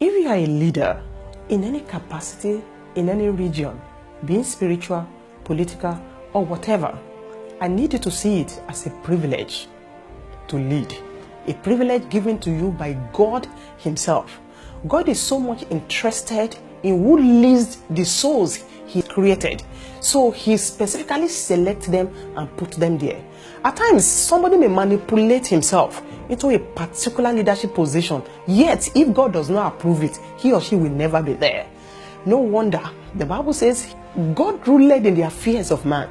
If you are a leader in any capacity, in any region, being spiritual, political, or whatever, I need you to see it as a privilege to lead. A privilege given to you by God Himself. God is so much interested in who leads the souls He created. So He specifically selects them and puts them there. At times, somebody may manipulate himself into a particular leadership position, yet if God does not approve it, he or she will never be there. No wonder the Bible says God ruled in the affairs of man,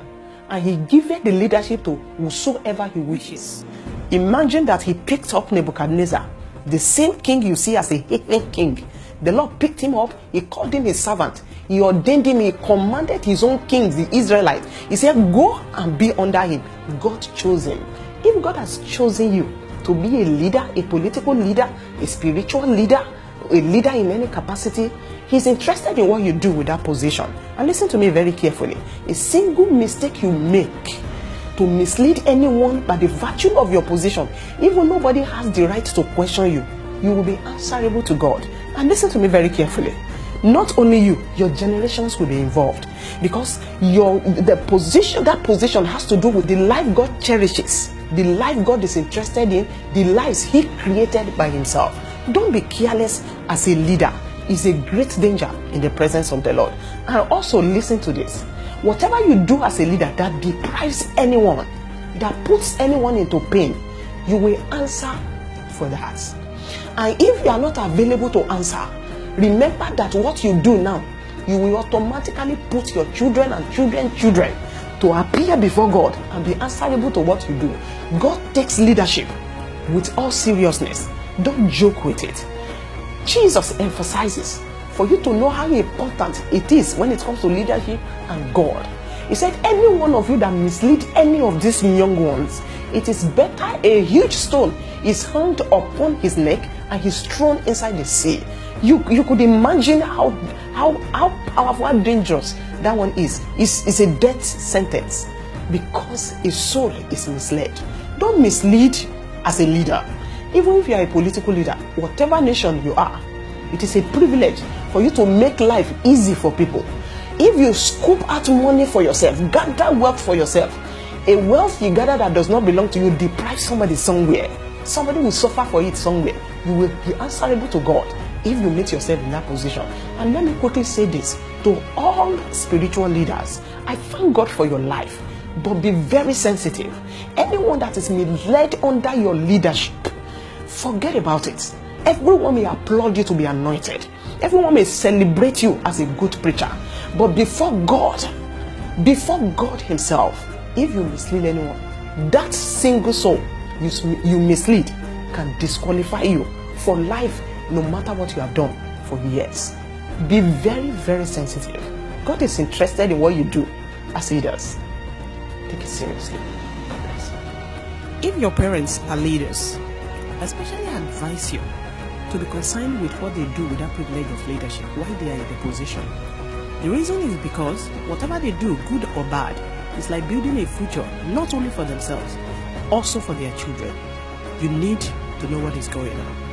and He giveth the leadership to whosoever He wishes. Imagine that He picked up Nebuchadnezzar, the same king you see as a heathen king. The Lord picked him up, He called him His servant, He ordained him, He commanded His own kings, the Israelites. He said, go and be under him. God chose him. If God has chosen you to be a leader, a political leader, a spiritual leader, a leader in any capacity, He's interested in what you do with that position. And listen to me very carefully. A single mistake you make to mislead anyone by the virtue of your position, even nobody has the right to question you, you will be answerable to God. And listen to me very carefully. Not only you, your generations will be involved, because that position has to do with the life God cherishes, the life God is interested in, the lives He created by Himself. Don't be careless as a leader. It's a great danger in the presence of the Lord. And also listen to this. Whatever you do as a leader that deprives anyone, that puts anyone into pain, you will answer for that. And if you are not available to answer, remember that what you do now, you will automatically put your children and children to appear before God and be answerable to what you do. God takes leadership with all seriousness. Don't joke with it. Jesus emphasizes for you to know how important it is when it comes to leadership and God. He said, any one of you that mislead any of these young ones, it is better a huge stone is hung upon his neck and he's thrown inside the sea. You could imagine how powerful, how dangerous that one is. It's a death sentence because a soul is misled. Don't mislead as a leader. Even if you are a political leader, whatever nation you are, it is a privilege for you to make life easy for people. If you scoop out money for yourself, gather wealth for yourself, a wealth you gather that does not belong to you, deprive somebody somewhere. Somebody will suffer for it somewhere. You will be answerable to God if you meet yourself in that position. And let me quickly say this to all spiritual leaders. I thank God for your life, but be very sensitive. Anyone that is misled under your leadership, forget about it. Everyone may applaud you to be anointed. Everyone may celebrate you as a good preacher. But before God Himself, if you mislead anyone, that single soul you mislead can disqualify you for life, no matter what you have done for years. Be very, very sensitive. God is interested in what you do as leaders. Take it seriously. God bless you. If your parents are leaders, I especially advise you to be concerned with what they do with that privilege of leadership while they are in the position. The reason is because whatever they do, good or bad, is like building a future not only for themselves, also for their children. You need to know what is going on.